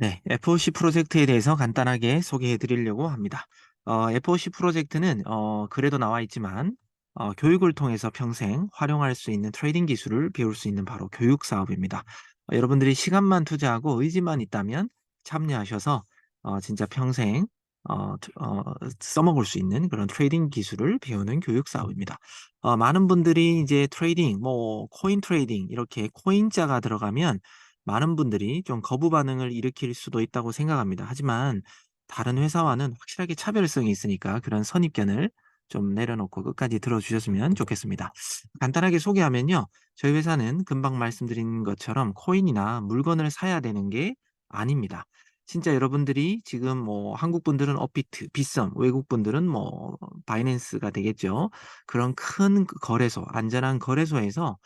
네, FOC 프로젝트에 대해서 간단하게 소개해 드리려고 합니다. FOC 프로젝트는 글에도 나와 있지만 교육을 통해서 평생 활용할 수 있는 트레이딩 기술을 배울 수 있는 바로 교육 사업입니다. 여러분들이 시간만 투자하고 의지만 있다면 참여하셔서 진짜 평생 써먹을 수 있는 그런 트레이딩 기술을 배우는 교육 사업입니다. 많은 분들이 이제 트레이딩, 뭐 코인 트레이딩 이렇게 코인자가 들어가면 많은 분들이 좀 거부 반응을 일으킬 수도 있다고 생각합니다. 하지만 다른 회사와는 확실하게 차별성이 있으니까 그런 선입견을 좀 내려놓고 끝까지 들어주셨으면 좋겠습니다. 간단하게 소개하면요. 저희 회사는 금방 말씀드린 것처럼 코인이나 물건을 사야 되는 게 아닙니다. 진짜 여러분들이 지금 뭐 한국 분들은 업비트, 빗썸, 외국 분들은 뭐 바이낸스가 되겠죠. 그런 큰 거래소, 안전한 거래소에서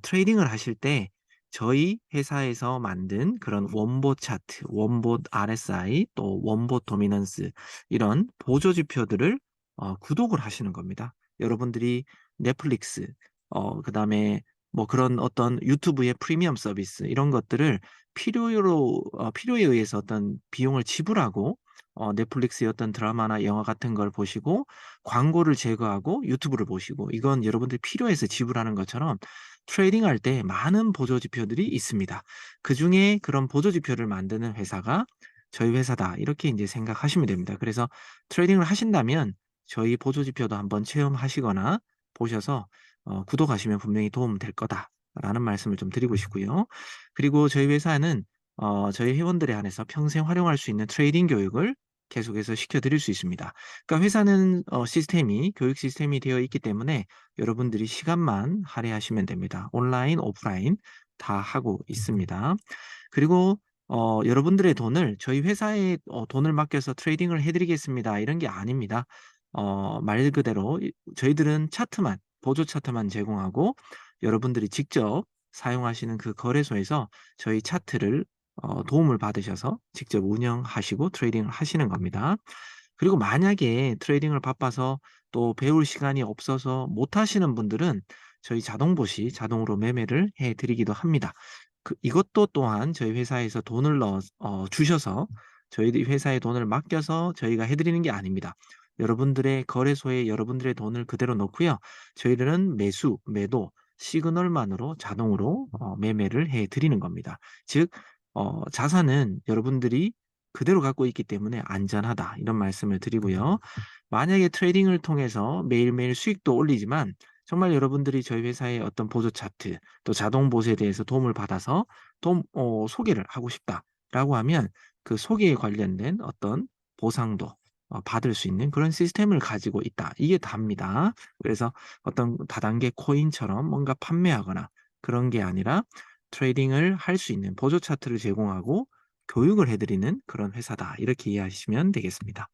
트레이딩을 하실 때 저희 회사에서 만든 그런 원봇 차트, 원봇 RSI, 또 원봇 도미넌스 이런 보조 지표들을 구독을 하시는 겁니다. 여러분들이 넷플릭스, 그다음에 뭐 그런 어떤 유튜브의 프리미엄 서비스 이런 것들을 필요에 의해서 어떤 비용을 지불하고 넷플릭스의 어떤 드라마나 영화 같은 걸 보시고 광고를 제거하고 유튜브를 보시고 이건 여러분들이 필요해서 지불하는 것처럼 트레이딩할 때 많은 보조 지표들이 있습니다. 그중에 그런 보조 지표를 만드는 회사가 저희 회사다. 이렇게 이제 생각하시면 됩니다. 그래서 트레이딩을 하신다면 저희 보조 지표도 한번 체험하시거나 보셔서 구독하시면 분명히 도움 될 거다라는 말씀을 좀 드리고 싶고요. 그리고 저희 회사는 저희 회원들에 한해서 평생 활용할 수 있는 트레이딩 교육을 계속해서 시켜드릴 수 있습니다. 그러니까 회사는 시스템이 교육 시스템이 되어 있기 때문에 여러분들이 시간만 할애하시면 됩니다. 온라인, 오프라인 다 하고 있습니다. 그리고 여러분들의 돈을 저희 회사에 돈을 맡겨서 트레이딩을 해 드리겠습니다. 이런 게 아닙니다. 말 그대로 저희들은 차트만 보조 차트만 제공하고 여러분들이 직접 사용하시는 그 거래소에서 저희 차트를 도움을 받으셔서 직접 운영하시고 트레이딩을 하시는 겁니다. 그리고 만약에 트레이딩을 바빠서 또 배울 시간이 없어서 못 하시는 분들은 저희 자동봇이 자동으로 매매를 해 드리기도 합니다. 이것도 또한 저희 회사에서 돈을 주셔서 저희 회사에 돈을 맡겨서 저희가 해 드리는 게 아닙니다. 여러분들의 거래소에 여러분들의 돈을 그대로 넣고요. 저희들은 매수, 매도, 시그널만으로 자동으로 매매를 해 드리는 겁니다. 즉 자산은 여러분들이 그대로 갖고 있기 때문에 안전하다 이런 말씀을 드리고요. 만약에 트레이딩을 통해서 매일매일 수익도 올리지만 정말 여러분들이 저희 회사의 어떤 보조 차트 또 자동 보수에 대해서 도움을 받아서 소개를 하고 싶다라고 하면 그 소개에 관련된 어떤 보상도 받을 수 있는 그런 시스템을 가지고 있다. 이게 답니다. 그래서 어떤 다단계 코인처럼 뭔가 판매하거나 그런 게 아니라 트레이딩을 할 수 있는 보조 차트를 제공하고 교육을 해 드리는 그런 회사다. 이렇게 이해하시면 되겠습니다.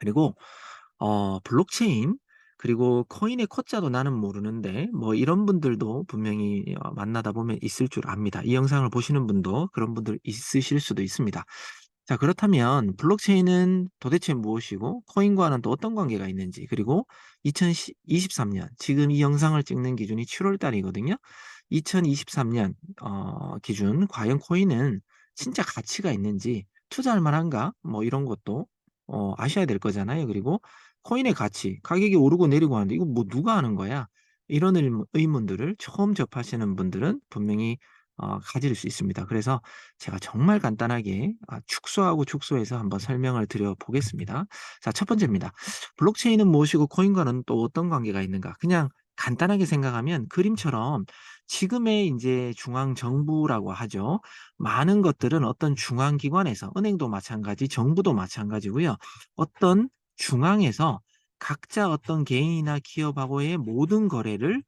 그리고 블록체인 그리고 코인의 코자도 나는 모르는데 뭐 이런 분들도 분명히 만나다 보면 있을 줄 압니다. 이 영상을 보시는 분도 그런 분들 있으실 수도 있습니다. 자, 그렇다면 블록체인은 도대체 무엇이고 코인과는 또 어떤 관계가 있는지 그리고 2023년 지금 이 영상을 찍는 기준이 7월 달이거든요. 2023년 기준 과연 코인은 진짜 가치가 있는지 투자할 만한가? 뭐 이런 것도 아셔야 될 거잖아요. 그리고 코인의 가치, 가격이 오르고 내리고 하는데 이거 뭐 누가 하는 거야? 이런 의문들을 처음 접하시는 분들은 분명히 가질 수 있습니다. 그래서 제가 정말 간단하게 축소하고 축소해서 한번 설명을 드려 보겠습니다. 자, 첫 번째입니다. 블록체인은 무엇이고 코인과는 또 어떤 관계가 있는가? 그냥 간단하게 생각하면 그림처럼 지금의 이제 중앙 정부라고 하죠. 많은 것들은 어떤 중앙 기관에서 은행도 마찬가지, 정부도 마찬가지고요. 어떤 중앙에서 각자 어떤 개인이나 기업하고의 모든 거래를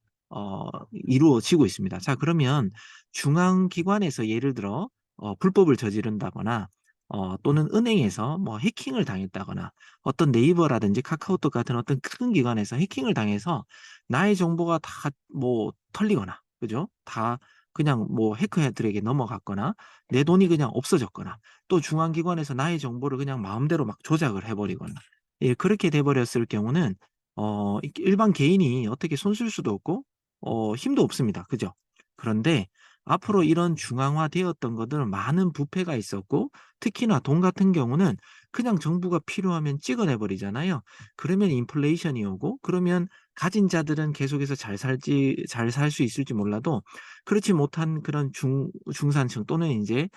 이루어지고 있습니다. 자, 그러면 중앙 기관에서 예를 들어 불법을 저지른다거나 또는 은행에서 뭐 해킹을 당했다거나 어떤 네이버라든지 카카오톡 같은 어떤 큰 기관에서 해킹을 당해서 나의 정보가 다 뭐 털리거나 그죠? 다 그냥 뭐 해커들에게 넘어갔거나 내 돈이 그냥 없어졌거나 또 중앙기관에서 나의 정보를 그냥 마음대로 막 조작을 해 버리거나 예 그렇게 돼 버렸을 경우는 일반 개인이 어떻게 손쓸 수도 없고 힘도 없습니다. 그죠? 그런데 앞으로 이런 중앙화되었던 것들은 많은 부패가 있었고, 특히나 돈 같은 경우는 그냥 정부가 필요하면 찍어내 버리잖아요. 그러면 인플레이션이 오고, 그러면 가진 자들은 계속해서 잘 살 수 있을지 몰라도, 그렇지 못한 그런 중산층 또는 인제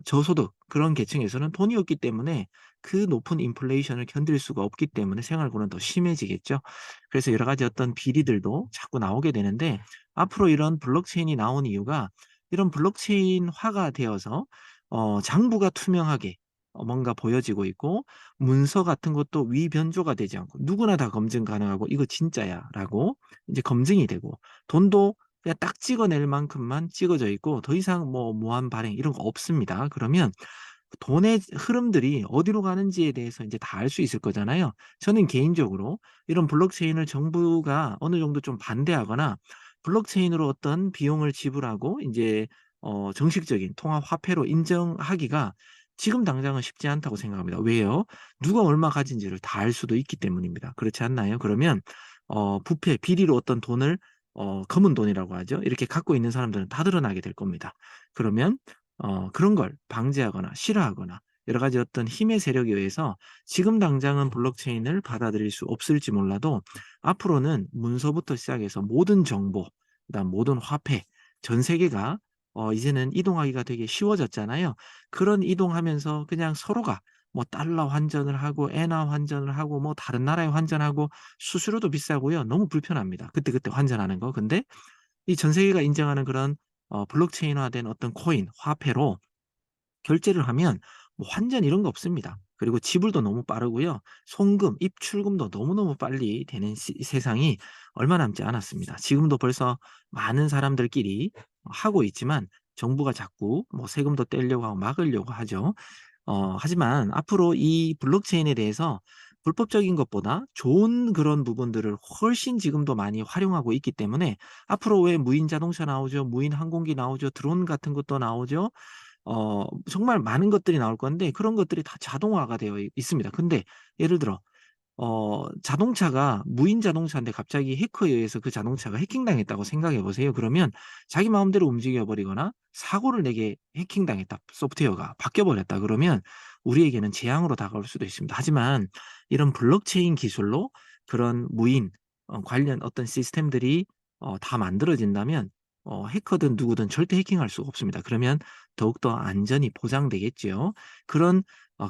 저소득 그런 계층에서는 돈이 없기 때문에 그 높은 인플레이션을 견딜 수가 없기 때문에 생활고는 더 심해지겠죠. 그래서 여러 가지 어떤 비리들도 자꾸 나오게 되는데, 앞으로 이런 블록체인이 나온 이유가 이런 블록체인화가 되어서 장부가 투명하게 뭔가 보여지고 있고, 문서 같은 것도 위변조가 되지 않고 누구나 다 검증 가능하고 '이거 진짜야.'라고 이제 검증이 되고, 돈도 그냥 딱 찍어낼 만큼만 찍어져 있고 더 이상 뭐 무한 발행 이런 거 없습니다. 그러면 돈의 흐름들이 어디로 가는지에 대해서 인제 다 알 수 있을 거잖아요. 저는 개인적으로 이런 블록체인을 정부가 어느 정도 좀 반대하거나 블록체인으로 어떤 비용을 지불하고 인제 정식적인 통합 화폐로 인정하기가 지금 당장은 쉽지 않다고 생각합니다. 왜요? 누가 얼마 가진지를 다 알 수도 있기 때문입니다. 그렇지 않나요? 그러면 부패, 비리로 어떤 돈을 검은 돈이라고 하죠. 이렇게 갖고 있는 사람들은 다 드러나게 될 겁니다. 그러면 그런 걸 방지하거나 싫어하거나 여러 가지 어떤 힘의 세력에 의해서 지금 당장은 블록체인을 받아들일 수 없을지 몰라도, 앞으로는 문서부터 시작해서 모든 정보, 그다음 모든 화폐, 전 세계가 이제는 이동하기가 되게 쉬워졌잖아요. 그런 이동하면서 그냥 서로가 뭐 달러 환전을 하고 엔화 환전을 하고 뭐 다른 나라에 환전하고 수수료도 비싸고요. 너무 불편합니다, 그때그때 환전하는 거. 근데 이 전 세계가 인정하는 그런 블록체인화된 어떤 코인, 화폐로 결제를 하면 뭐 환전 이런 거 없습니다. 그리고 지불도 너무 빠르고요. 송금, 입출금도 너무너무 빨리 되는 세상이 얼마 남지 않았습니다. 지금도 벌써 많은 사람들끼리 하고 있지만 정부가 자꾸 뭐 세금도 떼려고 하고 막으려고 하죠. 하지만 앞으로 이 블록체인에 대해서 불법적인 것보다 좋은 그런 부분들을 훨씬 지금도 많이 활용하고 있기 때문에, 앞으로 왜 무인 자동차 나오죠. 무인 항공기 나오죠. 드론 같은 것도 나오죠. 정말 많은 것들이 나올 건데 그런 것들이 다 자동화가 되어 있습니다. 근데 예를 들어 자동차가 무인 자동차인데 갑자기 해커에 의해서 그 자동차가 해킹당했다고 생각해 보세요. 그러면 자기 마음대로 움직여 버리거나 사고를 내게 해킹당했다, 소프트웨어가 바뀌어 버렸다 그러면 우리에게는 재앙으로 다가올 수도 있습니다. 하지만 이런 블록체인 기술로 그런 무인 관련 어떤 시스템들이 다 만들어진다면 해커든 누구든 절대 해킹할 수가 없습니다. 그러면 더욱더 안전이 보장되겠지요. 그런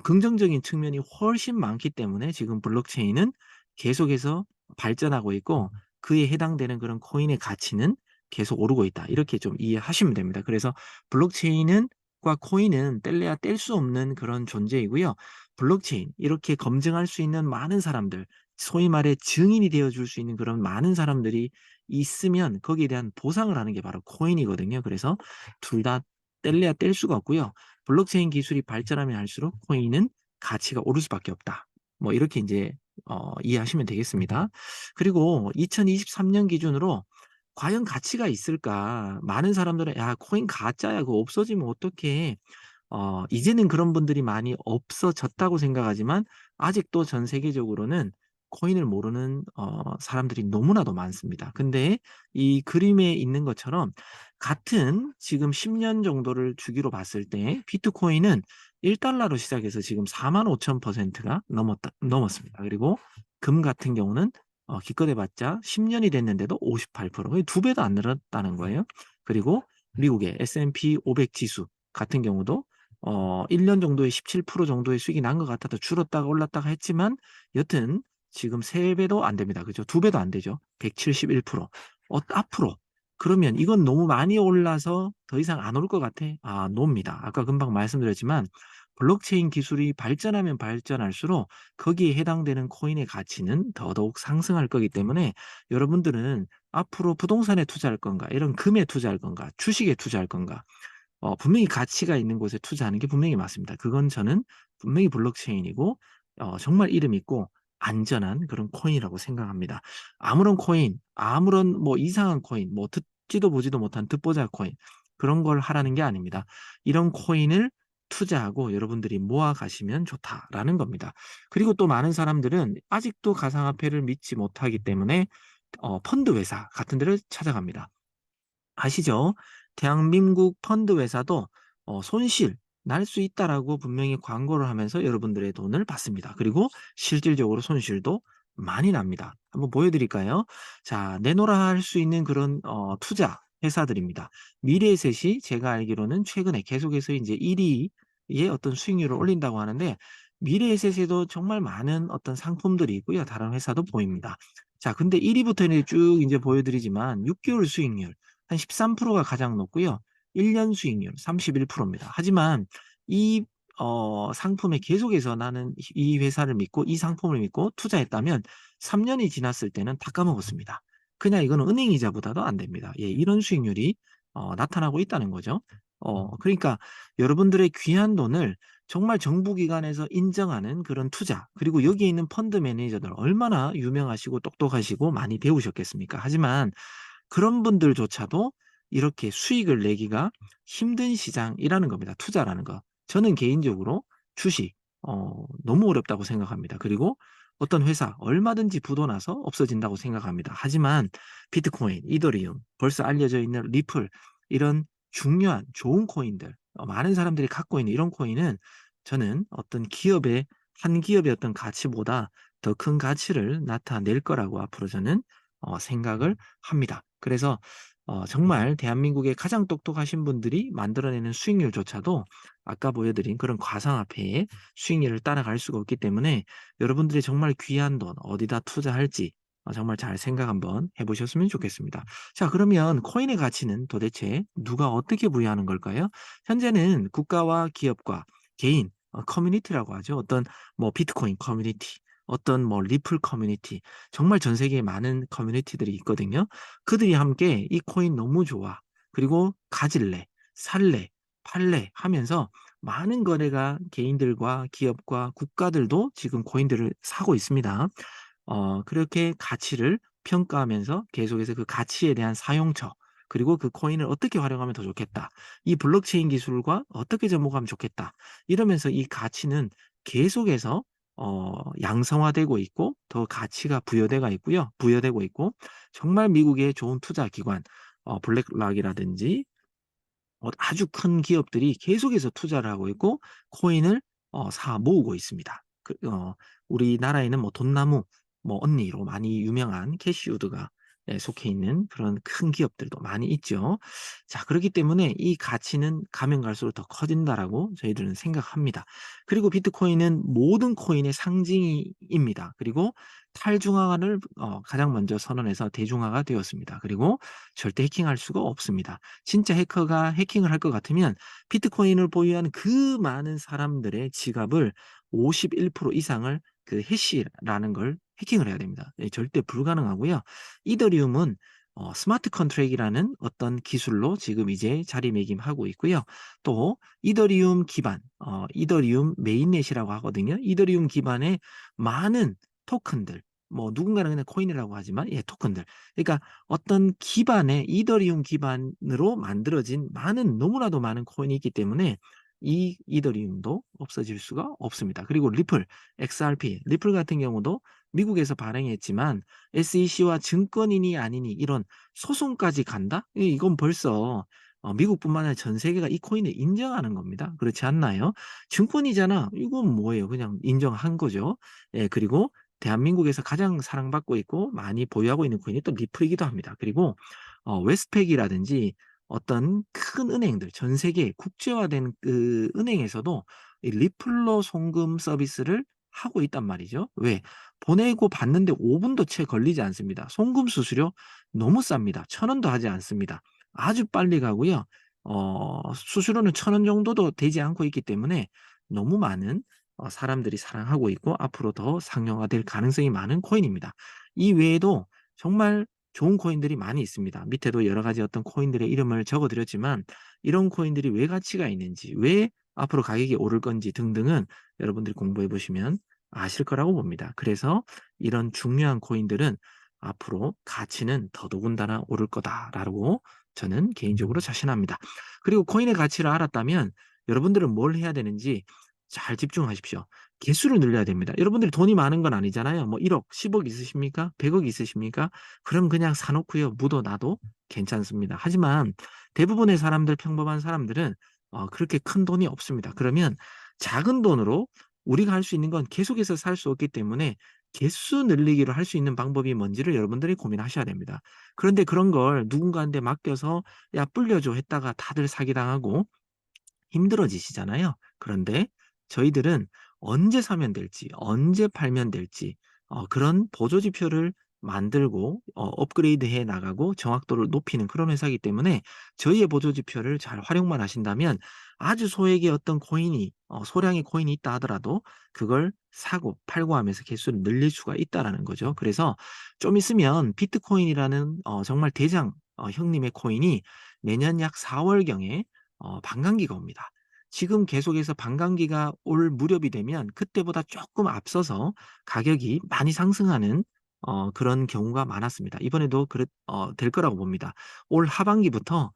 긍정적인 측면이 훨씬 많기 때문에 지금 블록체인은 계속해서 발전하고 있고, 그에 해당되는 그런 코인의 가치는 계속 오르고 있다, 이렇게 좀 이해하시면 됩니다. 그래서 블록체인은 과 코인은 뗄래야 뗄 수 없는 그런 존재이고요. 블록체인 이렇게 검증할 수 있는 많은 사람들, 소위 말해 증인이 되어 줄 수 있는 그런 많은 사람들이 있으면 거기에 대한 보상을 하는 게 바로 코인이거든요. 그래서 둘 다 뗄래야 뗄 수가 없고요. 블록체인 기술이 발전하면 할수록 코인은 가치가 오를 수밖에 없다. 뭐 이렇게 인제 이해하시면 되겠습니다. 그리고 2023년 기준으로 '과연 가치가 있을까?' 많은 사람들은 '야 코인 가짜야. 그거 없어지면 어떡해.' 이제는 그런 분들이 많이 없어졌다고 생각하지만, 아직도 전 세계적으로는 코인을 모르는 사람들이 너무나도 많습니다. 근데 이 그림에 있는 것처럼 같은 지금 10년 정도를 주기로 봤을 때 비트코인은 1 달러로 시작해서 지금 45,000%가 넘었습니다. 그리고 금 같은 경우는 기껏해 봤자 10 년이 됐는데도 58%, 거의 2 배도 안 늘었다는 거예요. 그리고 미국의 S&P 500 지수 같은 경우도 1년 정도에 17% 정도의 수익이 난 것 같아도 줄었다가 올랐다가 했지만 여튼 지금 3 배도 안 됩니다. 그죠? 2 배도 안 되죠. 171%. 앞으로 그러면 이건 너무 많이 올라서 더 이상 안 올 것 같아? 노입니다. 아까 금방 말씀드렸지만 블록체인 기술이 발전하면 발전할수록 거기에 해당되는 코인의 가치는 더더욱 상승할 거기 때문에, 여러분들은 앞으로 부동산에 투자할 건가, 이런 금에 투자할 건가, 주식에 투자할 건가, 분명히 가치가 있는 곳에 투자하는 게 분명히 맞습니다. 그건 저는 분명히 블록체인이고 정말 이름 있고 안전한 그런 코인이라고 생각합니다. 아무런 코인, 아무런 뭐 이상한 코인, 뭐 듣지도 보지도 못한 듣보잡 코인, 그런 걸 하라는 게 아닙니다. 이런 코인을 투자하고 여러분들이 모아 가시면 좋다라는 겁니다. 그리고 또 많은 사람들은 아직도 가상화폐를 믿지 못하기 때문에 펀드 회사 같은 데를 찾아갑니다. 아시죠? 대한민국 펀드 회사도 손실 날 수 있다라고 분명히 광고를 하면서 여러분들의 돈을 받습니다. 그리고 실질적으로 손실도 많이 납니다. 한번 보여 드릴까요? 자, 내놓으라 할 수 있는 그런 투자 회사들입니다. 미래에셋이 제가 알기로는 최근에 계속해서 이제 1 위의 어떤 수익률을 올린다고 하는데, 미래에셋에도 정말 많은 어떤 상품들이 있고요. 다른 회사도 보입니다. 자, 근데 1 위부터는 쭉 이제 보여 드리지만 6 개월 수익률 한 13%가 가장 높고요. 1년 수익률 31% 입니다. 하지만 이 상품에 계속해서 나는 이 회사를 믿고 이 상품을 믿고 투자했다면 3 년이 지났을 때는 다 까먹었습니다. 그냥 이거는 은행 이자보다도 안 됩니다. 예, 이런 수익률이 나타나고 있다는 거죠. 그러니까 여러분들의 귀한 돈을 정말 정부 기관에서 인정하는 그런 투자, 그리고 여기에 있는 펀드 매니저들 얼마나 유명하시고 똑똑하시고 많이 배우셨겠습니까? 하지만 그런 분들조차도 이렇게 수익을 내기가 힘든 시장이라는 겁니다, 투자라는 거. 저는 개인적으로 주식 너무 어렵다고 생각합니다. 그리고 어떤 회사 얼마든지 부도 나서 없어진다고 생각합니다. 하지만 비트코인, 이더리움, 벌써 알려져 있는 리플, 이런 중요한 좋은 코인들, 많은 사람들이 갖고 있는 이런 코인은 저는 어떤 기업의 한 기업의 어떤 가치보다 더 큰 가치를 나타낼 거라고 앞으로 저는 생각을 합니다. 그래서 정말 대한민국의 가장 똑똑하신 분들이 만들어내는 수익률조차도 아까 보여드린 그런 가상화폐의 수익률을 따라갈 수가 없기 때문에 여러분들이 정말 귀한 돈 어디다 투자할지 정말 잘 생각 한번 해 보셨으면 좋겠습니다. 자, 그러면 코인의 가치는 도대체 누가 어떻게 부여하는 걸까요? 현재는 국가와 기업과 개인, 커뮤니티라고 하죠. 어떤 뭐 비트코인 커뮤니티, 어떤 뭐 리플 커뮤니티, 정말 전 세계에 많은 커뮤니티들이 있거든요. 그들이 함께 "이 코인 너무 좋아. 그리고 가질래. 살래. 팔래." 하면서 많은 거래가 개인들과 기업과 국가들도 지금 코인들을 사고 있습니다. 그렇게 가치를 평가하면서 계속해서 그 가치에 대한 사용처, 그리고 그 코인을 어떻게 활용하면 더 좋겠다. 이 블록체인 기술과 어떻게 접목하면 좋겠다. 이러면서 이 가치는 계속해서 양성화되고 있고 더 가치가 부여되고 있고, 정말 미국의 좋은 투자 기관 블랙락이라든지 아주 큰 기업들이 계속해서 투자를 하고 있고 코인을 사 모으고 있습니다. 우리나라에는 뭐 돈나무 뭐 언니로 많이 유명한 캐시우드가 속해 있는 그런 큰 기업들도 많이 있죠. 자, 그렇기 때문에 이 가치는 가면 갈수록 더 커진다라고 저희들은 생각합니다. 그리고 비트코인은 모든 코인의 상징입니다. 그리고 탈중앙화를 가장 먼저 선언해서 대중화가 되었습니다. 그리고 절대 해킹할 수가 없습니다. 진짜 해커가 해킹을 할 것 같으면 비트코인을 보유한 그 많은 사람들의 지갑을 51% 이상을 그 해시라는 걸 해킹을 해야 됩니다. 예, 절대 불가능하고요. 이더리움은 스마트 컨트랙이라는 어떤 기술로 지금 이제 자리매김하고 있고요. 또 이더리움 기반 이더리움 메인넷이라고 하거든요. 이더리움 기반의 많은 토큰들, 뭐 누군가는 그냥 코인이라고 하지만 예, 토큰들. 그러니까 어떤 기반의 이더리움 기반으로 만들어진 많은 너무나도 많은 코인이 있기 때문에 이 이더리움도 없어질 수가 없습니다. 그리고 리플, XRP, 리플 같은 경우도 미국에서 발행했지만 SEC와 증권인이 아니니 이런 소송까지 간다? 이건 벌써 미국뿐만 아니라 전 세계가 이 코인을 인정하는 겁니다. 그렇지 않나요? 증권이잖아. 이건 뭐예요? 그냥 인정한 거죠. 예, 그리고 대한민국에서 가장 사랑받고 있고 많이 보유하고 있는 코인이 또 리플이기도 합니다. 그리고 웨스트팩이라든지 어떤 큰 은행들, 전 세계 국제화된 그 은행에서도 이 리플로 송금 서비스를 하고 있단 말이죠. 왜? 보내고 받는데 5 분도 채 걸리지 않습니다. 송금 수수료 너무 쌉니다. 1,000 원도 하지 않습니다. 아주 빨리 가고요. 수수료는 1,000원 정도도 되지 않고 있기 때문에 너무 많은 사람들이 사랑하고 있고 앞으로 더 상용화될 가능성이 많은 코인입니다. 이 외에도 정말 좋은 코인들이 많이 있습니다. 밑에도 여러 가지 어떤 코인들의 이름을 적어 드렸지만 이런 코인들이 왜 가치가 있는지, 왜 앞으로 가격이 오를 건지 등등은 여러분들이 공부해 보시면 아실 거라고 봅니다. 그래서 이런 중요한 코인들은 앞으로 가치는 더더군다나 오를 거다라고 저는 개인적으로 자신합니다. 그리고 코인의 가치를 알았다면 여러분들은 뭘 해야 되는지 잘 집중하십시오. 개수를 늘려야 됩니다. 여러분들이 돈이 많은 건 아니잖아요. 뭐 1억, 10억 있으십니까? 100억 있으십니까? 그럼 그냥 사 놓고요. 묻어 놔도 괜찮습니다. 하지만 대부분의 사람들, 평범한 사람들은 그렇게 큰 돈이 없습니다. 그러면 작은 돈으로 우리가 할 수 있는 건 계속해서 살 수 없기 때문에 개수 늘리기로 할 수 있는 방법이 뭔지를 여러분들이 고민하셔야 됩니다. 그런데 그런 걸 누군가한테 맡겨서 "야 불려줘." 했다가 다들 사기당하고 힘들어지시잖아요. 그런데 저희들은 언제 사면 될지, 언제 팔면 될지 그런 보조 지표를 만들고 업그레이드 해 나가고 정확도를 높이는 그런 회사이기 때문에 저희의 보조 지표를 잘 활용만 하신다면 아주 소액의 어떤 코인이 소량의 코인이 있다 하더라도 그걸 사고 팔고 하면서 개수를 늘릴 수가 있다라는 거죠. 그래서 좀 있으면 비트코인이라는 정말 대장 형님의 코인이 내년 약 4 월경에 반감기가 옵니다. 지금 계속해서 반감기가 올 무렵이 되면 그때보다 조금 앞서서 가격이 많이 상승하는 그런 경우가 많았습니다. 이번에도 될 거라고 봅니다. 올 하반기부터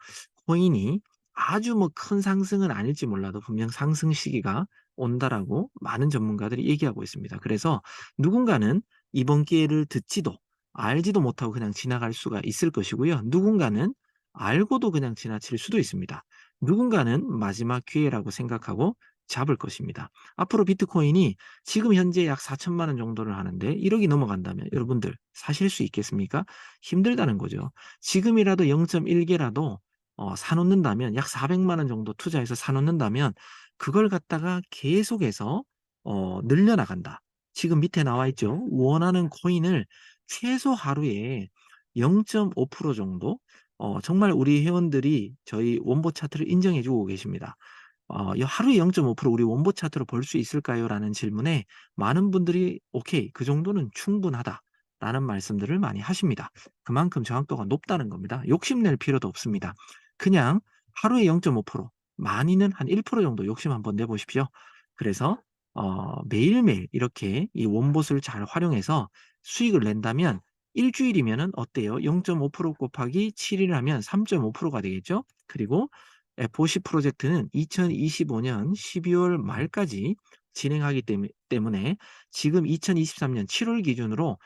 코인이 아주 뭐 큰 상승은 아닐지 몰라도 분명 상승 시기가 온다라고 많은 전문가들이 얘기하고 있습니다. 그래서 누군가는 이번 기회를 듣지도 알지도 못하고 그냥 지나갈 수가 있을 것이고요. 누군가는 알고도 그냥 지나칠 수도 있습니다. 누군가는 마지막 기회라고 생각하고 잡을 것입니다. 앞으로 비트코인이 지금 현재 약 4천만 원 정도를 하는데 1억이 넘어간다면 여러분들 사실 수 있겠습니까? 힘들다는 거죠. 지금이라도 0.1 개라도 사 놓는다면 약 400만 원 정도 투자해서 사 놓는다면 그걸 갖다가 계속해서 늘려 나간다. 지금 밑에 나와 있죠. 원하는 코인을 최소 하루에 0.5% 정도 정말 우리 회원들이 저희 원보 차트를 인정해 주고 계십니다. 이 "하루에 0.5% 우리 원보 차트로 벌 수 있을까요?"라는 질문에 많은 분들이 "오케이. 그 정도는 충분하다."라는 말씀들을 많이 하십니다. 그만큼 정확도가 높다는 겁니다. 욕심낼 필요도 없습니다. 그냥 하루에 0.5% 많이는 한 1% 정도 욕심 한번 내 보십시오. 그래서 매일매일 이렇게 이 원봇을 잘 활용해서 수익을 낸다면 일 주일이면은 어때요? 0.5% 곱하기 7 일 하면 3.5%가 되겠죠? 그리고 F50 프로젝트는 2025년 12월 말까지 진행하기 때문에 지금 2023년 7월 기준으로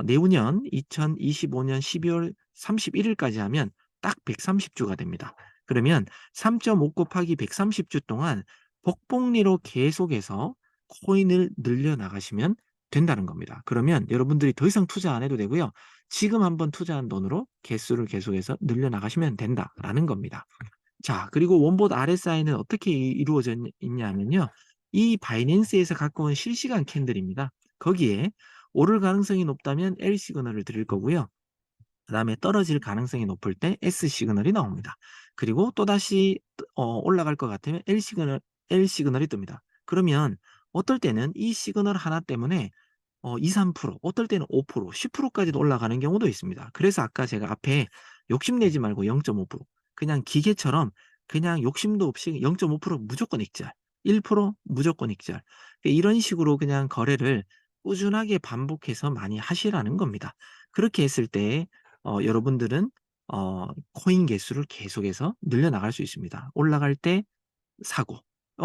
내후년 2025년 12월 31 일까지 하면 딱 130 주가 됩니다. 그러면 3.5 곱하기 130주 동안 복복리로 계속해서 코인을 늘려 나가시면 된다는 겁니다. 그러면 여러분들이 더 이상 투자 안 해도 되고요. 지금 한번 투자한 돈으로 개수를 계속해서 늘려 나가시면 된다라는 겁니다. 자, 그리고 원봇 RSI는 어떻게 이루어져 있냐면요. 이 바이낸스에서 갖고 온 실시간 캔들입니다. 거기에 오를 가능성이 높다면 L 시그널을 드릴 거고요. 그다음에 떨어질 가능성이 높을 때 S 시그널이 나옵니다. 그리고 또다시 올라갈 것 같으면 L 시그널이 뜹니다. 그러면 어떨 때는 이 시그널 하나 때문에 2-3% 어떨 때는 5% 10% 까지도 올라가는 경우도 있습니다. 그래서 아까 제가 앞에 욕심내지 말고 0.5% 그냥 기계처럼 그냥 욕심도 없이 0.5% 무조건 익절, 1% 무조건 익절. 이런 식으로 그냥 거래를 꾸준하게 반복해서 많이 하시라는 겁니다. 그렇게 했을 때 여러분들은 코인 개수를 계속해서 늘려나갈 수 있습니다. 올라갈 때 사고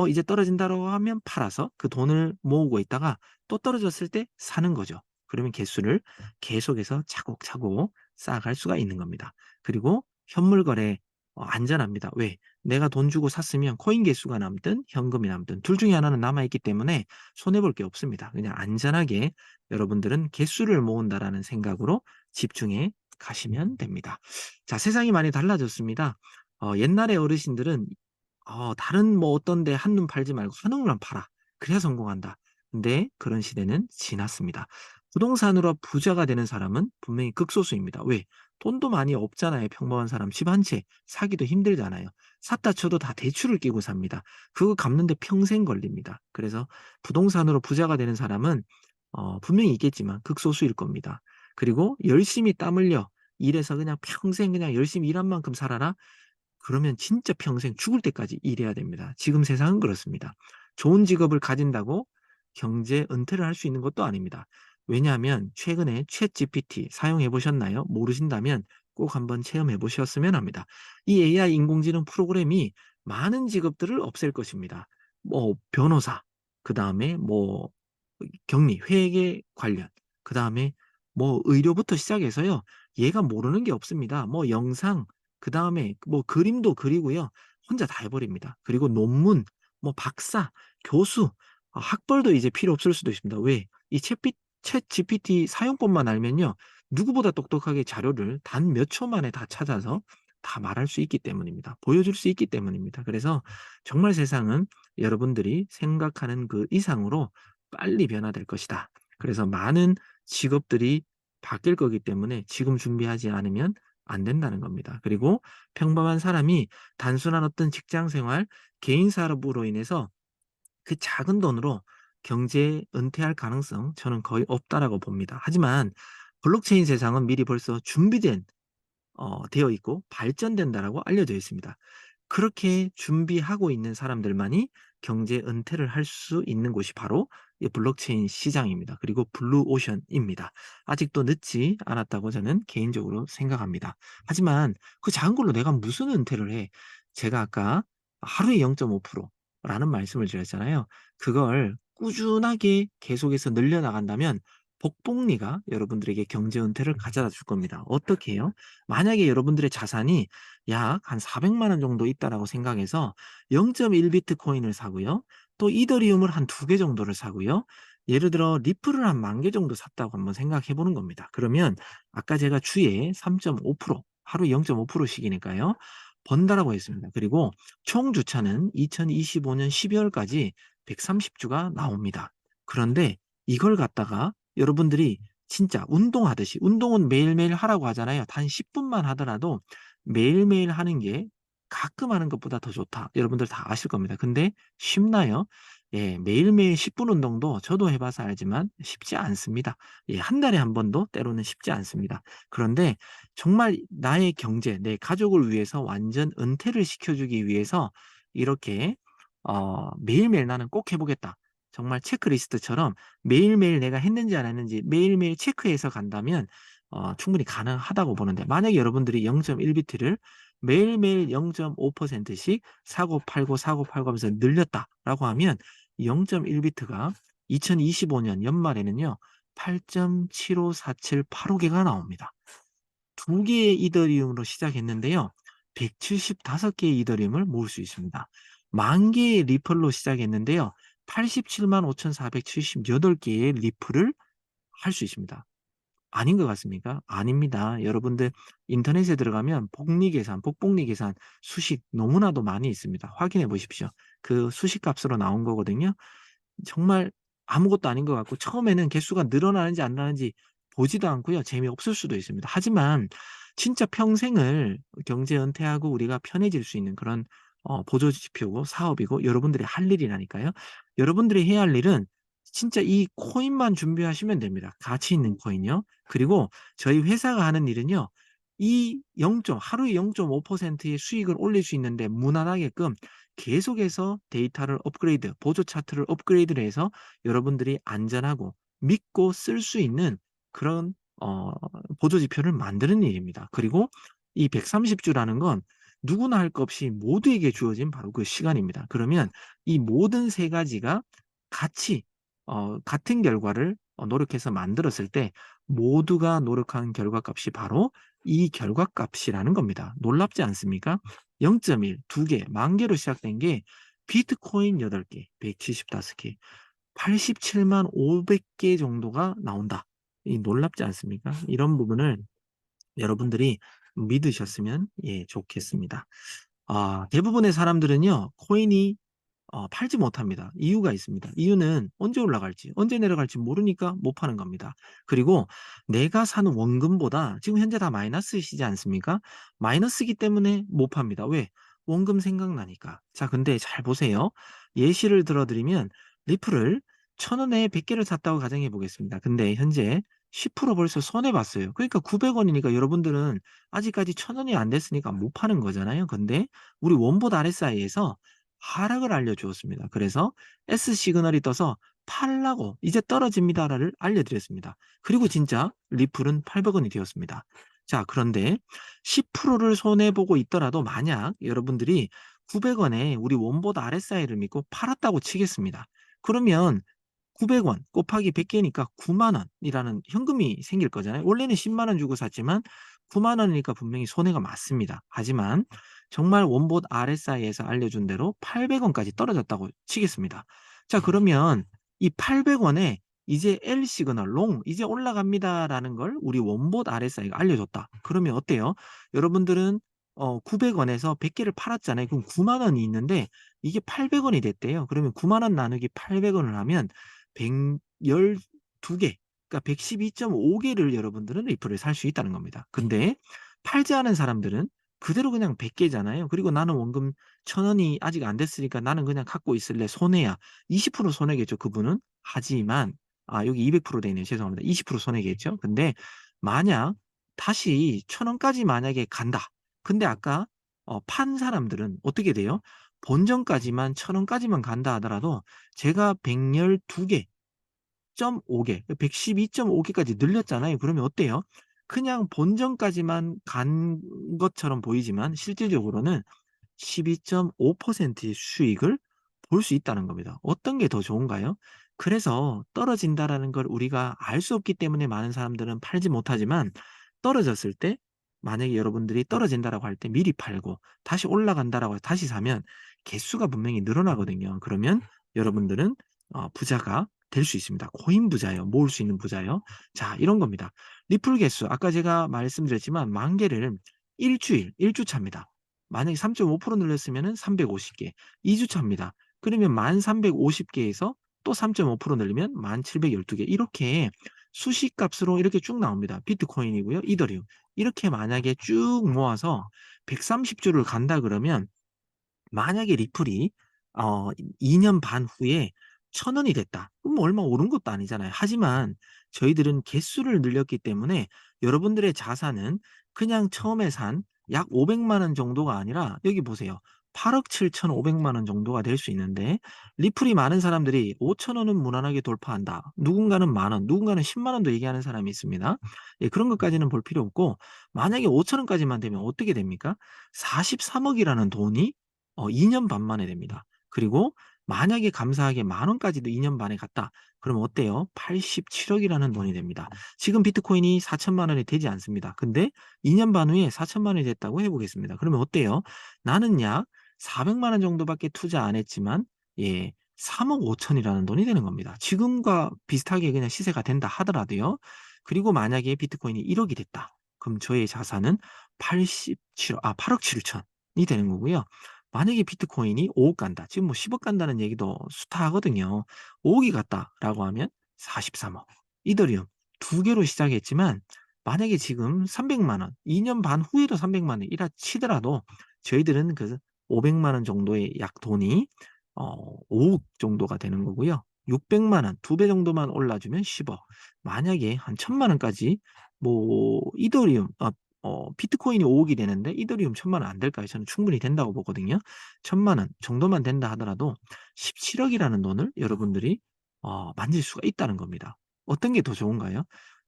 이제 떨어진다라고 하면 팔아서 그 돈을 모으고 있다가 또 떨어졌을 때 사는 거죠. 그러면 개수를 계속해서 차곡차곡 쌓아갈 수가 있는 겁니다. 그리고 현물 거래 안전합니다. 왜? 내가 돈 주고 샀으면 코인 개수가 남든 현금이 남든 둘 중에 하나는 남아 있기 때문에 손해 볼 게 없습니다. 그냥 안전하게 여러분들은 '개수를 모은다.'라는 생각으로 집중해 가시면 됩니다. 자, 세상이 많이 달라졌습니다. 옛날에 어르신들은 다른 뭐 어떤 데 한눈 팔지 말고 한옥만 팔아. 그래야 성공한다. 근데 그런 시대는 지났습니다. 부동산으로 부자가 되는 사람은 분명히 극소수입니다. 왜? 돈도 많이 없잖아요. 평범한 사람 집 한 채 사기도 힘들잖아요. 샀다 쳐도 다 대출을 끼고 삽니다. 그거 갚는데 평생 걸립니다. 그래서 부동산으로 부자가 되는 사람은 분명히 있겠지만 극소수일 겁니다. 그리고 열심히 땀 흘려 일해서 그냥 평생 그냥 열심히 일한 만큼 살아라? 그러면 진짜 평생 죽을 때까지 일해야 됩니다. 지금 세상은 그렇습니다. 좋은 직업을 가진다고 경제 은퇴를 할 수 있는 것도 아닙니다. 왜냐하면 최근에 챗GPT 사용해 보셨나요? 모르신다면 꼭 한번 체험해 보셨으면 합니다. 이 AI 인공지능 프로그램이 많은 직업들을 없앨 것입니다. 변호사, 그다음에 격리, 회계 관련, 그다음에 의료부터 시작해서요. 얘가 모르는 게 없습니다. 영상, 그다음에 그림도 그리고요. 혼자 다 해 버립니다. 그리고 논문, 박사, 교수, 학벌도 이제 필요 없을 수도 있습니다. 왜? 이 챗GPT 사용법만 알면요. 누구보다 똑똑하게 자료를 단 몇 초 만에 다 찾아서 다 말할 수 있기 때문입니다. 보여줄 수 있기 때문입니다. 그래서 정말 세상은 여러분들이 생각하는 그 이상으로 빨리 변화될 것이다. 그래서 많은 직업들이 바뀔 거기 때문에 지금 준비하지 않으면 안 된다는 겁니다. 그리고 평범한 사람이 단순한 어떤 직장 생활, 개인 사업으로 인해서 그 작은 돈으로 경제 은퇴할 가능성 저는 거의 없다라고 봅니다. 하지만 블록체인 세상은 미리 벌써 준비된 되어 있고 발전된다라고 알려져 있습니다. 그렇게 준비하고 있는 사람들만이 경제 은퇴를 할 수 있는 곳이 바로 이 블록체인 시장입니다. 그리고 블루오션입니다. 아직도 늦지 않았다고 저는 개인적으로 생각합니다. 하지만 그 작은 걸로 내가 무슨 은퇴를 해? 제가 아까 하루에 0.5% 라는 말씀을 드렸잖아요. 그걸 꾸준하게 계속해서 늘려나간다면 복복리가 여러분들에게 경제 은퇴를 가져다 줄 겁니다. 어떻게 해요? 만약에 여러분들의 자산이 약 한 400만 원 정도 있다라고 생각해서 0.1 비트코인을 사고요. 또 이더리움을 한 2개 정도를 사고요. 예를 들어 리플을 한 10,000개 정도 샀다고 한번 생각해 보는 겁니다. 그러면 아까 제가 주에 3.5% 하루 0.5% 씩이니까요. 번다라고 했습니다. 그리고 총 주차는 2025년 12월까지 130주가 나옵니다. 그런데 이걸 갖다가 여러분들이 진짜 운동하듯이 운동은 매일매일 하라고 하잖아요. 단 10분만 하더라도 매일매일 하는 게 가끔 하는 것보다 더 좋다. 여러분들 다 아실 겁니다. 근데 쉽나요? 예, 매일매일 10분 운동도 저도 해 봐서 알지만 쉽지 않습니다. 예, 한 달에 한 번도 때로는 쉽지 않습니다. 그런데 정말 나의 경제, 내 가족을 위해서 완전 은퇴를 시켜주기 위해서 이렇게 매일매일 '나는 꼭 해 보겠다.' 정말 체크리스트처럼 매일매일 내가 했는지 안 했는지 매일매일 체크해서 간다면 충분히 가능하다고 보는데 만약에 여러분들이 0.1 비트를 매일매일 0.5%씩 사고 팔고 사고 팔고 하면서 늘렸다라고 하면 0.1 비트가 2025년 연말에는요. 8.754785개가 나옵니다. 2개의 이더리움으로 시작했는데요. 175개의 이더리움을 모을 수 있습니다. 10,000개의 리플로 시작했는데요. 87만 5,478개의 리플을 할 수 있습니다. 아닌 것 같습니까? 아닙니다. 여러분들 인터넷에 들어가면 복리 계산, 복복리 계산 수식 너무나도 많이 있습니다. 확인해 보십시오. 그 수식 값으로 나온 거거든요. 정말 아무것도 아닌 것 같고 처음에는 개수가 늘어나는지 안 나는지 보지도 않고요. 재미없을 수도 있습니다. 하지만 진짜 평생을 경제 은퇴하고 우리가 편해질 수 있는 그런 보조 지표고 사업이고 여러분들이 할 일이라니까요. 여러분들이 해야 할 일은 진짜 이 코인만 준비하시면 됩니다. 가치 있는 코인요. 그리고 저희 회사가 하는 일은요. 이 0. 하루에 0.5%의 수익을 올릴 수 있는데 무난하게끔 계속해서 데이터를 업그레이드, 보조 차트를 업그레이드를 해서 여러분들이 안전하고 믿고 쓸 수 있는 그런 보조 지표를 만드는 일입니다. 그리고 이 130주라는 건 누구나 할 것 없이 모두에게 주어진 바로 그 시간입니다. 그러면 이 모든 세 가지가 같이 같은 결과를 노력해서 만들었을 때 모두가 노력한 결과값이 바로 이 결과값이라는 겁니다. 놀랍지 않습니까? 0.1, 2개, 10,000개로 시작된 게 비트코인 8개, 175개, 87만 500개 정도가 나온다. 이 놀랍지 않습니까? 이런 부분을 여러분들이 믿으셨으면 좋겠습니다. 대부분의 사람들은요. 코인이 팔지 못합니다. 이유가 있습니다. 이유는 언제 올라갈지, 언제 내려갈지 모르니까 못 파는 겁니다. 그리고 내가 사는 원금보다 지금 현재 다 마이너스이시지 않습니까? 마이너스이기 때문에 못 팝니다. 왜? 원금 생각나니까. 자, 근데 잘 보세요. 예시를 들어드리면 리플을 1,000원에 100개를 샀다고 가정해 보겠습니다. 근데 현재 10% 벌써 손해봤어요. 그러니까 900원이니까 여러분들은 아직까지 1,000원이 안 됐으니까 못 파는 거잖아요. 근데 우리 원봇 RSI에서 하락을 알려주었습니다. 그래서 S 시그널이 떠서 팔라고 이제 떨어집니다를 알려드렸습니다. 그리고 진짜 리플은 800원이 되었습니다. 자, 그런데 10%를 손해보고 있더라도 만약 여러분들이 900원에 우리 원보다 RSI를 믿고 팔았다고 치겠습니다. 그러면 900원 곱하기 100개니까 9만 원이라는 현금이 생길 거잖아요. 원래는 10만 원 주고 샀지만 9만 원이니까 분명히 손해가 맞습니다. 하지만 정말 원봇 RSI에서 알려준 대로 800원까지 떨어졌다고 치겠습니다. 자, 그러면 이 800원에 이제 L 시그널, 롱, 이제 올라갑니다라는 걸 우리 원봇 RSI가 알려줬다. 그러면 어때요? 여러분들은 900원에서 100개를 팔았잖아요. 그럼 9만 원이 있는데 이게 800원이 됐대요. 그러면 9만 원 나누기 800원을 하면 112개, 그러니까 112.5개를 여러분들은 리플을 살 수 있다는 겁니다. 근데 팔지 않은 사람들은 그대로 그냥 100개잖아요. 그리고 나는 원금 1,000원이 아직 안 됐으니까 나는 그냥 갖고 있을래. 손해야. 20% 손해겠죠, 그분은. 하지만 여기 200%돼 있네요. 죄송합니다. 20% 손해겠죠. 근데 만약 다시 1,000원까지 만약에 간다. 근데 아까 판 사람들은 어떻게 돼요? 본전까지만 1,000원까지만 간다 하더라도 제가 112개 5개, 112.5개까지 늘렸잖아요. 그러면 어때요? 그냥 본전까지만 간 것처럼 보이지만 실질적으로는 12.5%의 수익을 볼 수 있다는 겁니다. 어떤 게 더 좋은가요? 그래서 떨어진다라는 걸 우리가 알 수 없기 때문에 많은 사람들은 팔지 못하지만 떨어졌을 때 만약에 여러분들이 떨어진다라고 할 때 미리 팔고 다시 올라간다라고 다시 사면 개수가 분명히 늘어나거든요. 그러면 여러분들은 부자가 될 수 있습니다. 코인 부자예요. 모을 수 있는 부자예요. 자, 이런 겁니다. 리플 개수 아까 제가 말씀드렸지만 만 개를 일주일, 1주 차입니다. 만약에 3.5% 늘렸으면은 350개, 2주 차입니다. 그러면 1350개에서 또 3.5% 늘리면 1712개 이렇게 수식값으로 이렇게 쭉 나옵니다. 비트코인이고요. 이더리움. 이렇게 만약에 쭉 모아서 130주를 간다 그러면 만약에 리플이 2년 반 후에 1,000원이 됐다. 그럼 얼마 오른 것도 아니잖아요. 하지만 저희들은 개수를 늘렸기 때문에 여러분들의 자산은 그냥 처음에 산 약 500만 원 정도가 아니라 여기 보세요. 8억 7,500만 원 정도가 될 수 있는데 리플이 많은 사람들이 5천 원은 무난하게 돌파한다. 누군가는 만 원, 누군가는 10만 원도 얘기하는 사람이 있습니다. 예, 그런 것까지는 볼 필요 없고 만약에 5천 원까지만 되면 어떻게 됩니까? 43억이라는 돈이 2년 반 만에 됩니다. 그리고 만약에 감사하게 만 원까지도 2년 반에 갔다. 그럼 어때요? 87억이라는 돈이 됩니다. 지금 비트코인이 4천만 원이 되지 않습니다. 근데 2년 반 후에 4천만 원이 됐다고 해보겠습니다. 그러면 어때요? 나는 약 400만 원 정도밖에 투자 안 했지만 예, 3억 5천이라는 돈이 되는 겁니다. 지금과 비슷하게 그냥 시세가 된다 하더라도요. 그리고 만약에 비트코인이 1억이 됐다. 그럼 저의 자산은 8억 7천이 되는 거고요. 만약에 비트코인이 5억 간다. 지금 뭐 10억 간다는 얘기도 수타하거든요. 5억이 갔다라고 하면 43억. 이더리움 두 개로 시작했지만 만약에 지금 300만 원, 2년 반 후에도 300만 원이라 치더라도 저희들은 그 500만 원 정도의 약 돈이 5억 정도가 되는 거고요. 600만 원, 두 배 정도만 올라주면 10억. 만약에 한 1,000만 원까지 뭐 이더리움, 비트코인이 5억이 되는데 이더리움 1,000만 원 안 될까요? 저는 충분히 된다고 보거든요. 1,000만 원 정도만 된다 하더라도 17억이라는 돈을 여러분들이 만질 수가 있다는 겁니다. 어떤 게 더 좋은가요?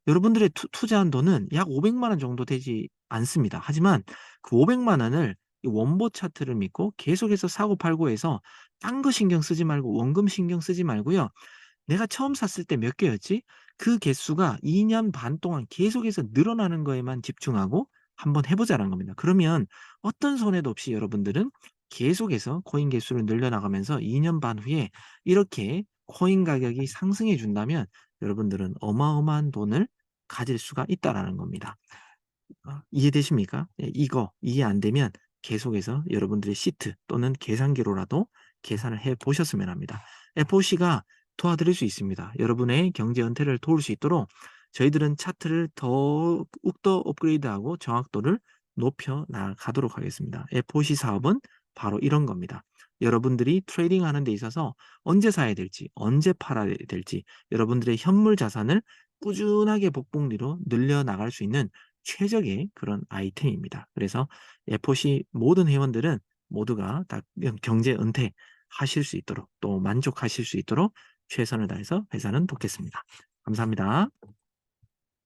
여러분들의 투자한 돈은 약 500만 원 정도 되지 않습니다. 하지만 그 500만 원을 이 원보 차트를 믿고 계속해서 사고 팔고 해서 딴 거 신경 쓰지 말고 원금 신경 쓰지 말고요. 내가 처음 샀을 때 몇 개였지? 그 개수가 2년 반 동안 계속해서 늘어나는 거에만 집중하고 한번 해보자는 겁니다. 그러면 어떤 손해도 없이 여러분들은 계속해서 코인 개수를 늘려나가면서 2년 반 후에 이렇게 코인 가격이 상승해 준다면 여러분들은 어마어마한 돈을 가질 수가 있다라는 겁니다. 이해되십니까? 예, 이거 이해 안 되면 계속해서 여러분들의 시트 또는 계산기로라도 계산을 해 보셨으면 합니다. FOC가 도와드릴 수 있습니다. 여러분의 경제 은퇴를 도울 수 있도록 저희들은 차트를 더욱더 업그레이드하고 정확도를 높여 나가도록 하겠습니다. FOC 사업은 바로 이런 겁니다. 여러분들이 트레이딩 하는 데 있어서 언제 사야 될지, 언제 팔아야 될지 여러분들의 현물 자산을 꾸준하게 복복리로 늘려나갈 수 있는 최적의 그런 아이템입니다. 그래서 FOC 모든 회원들은 모두가 다 경제 은퇴하실 수 있도록 또 만족하실 수 있도록 최선을 다해서 회사는 돕겠습니다. 감사합니다.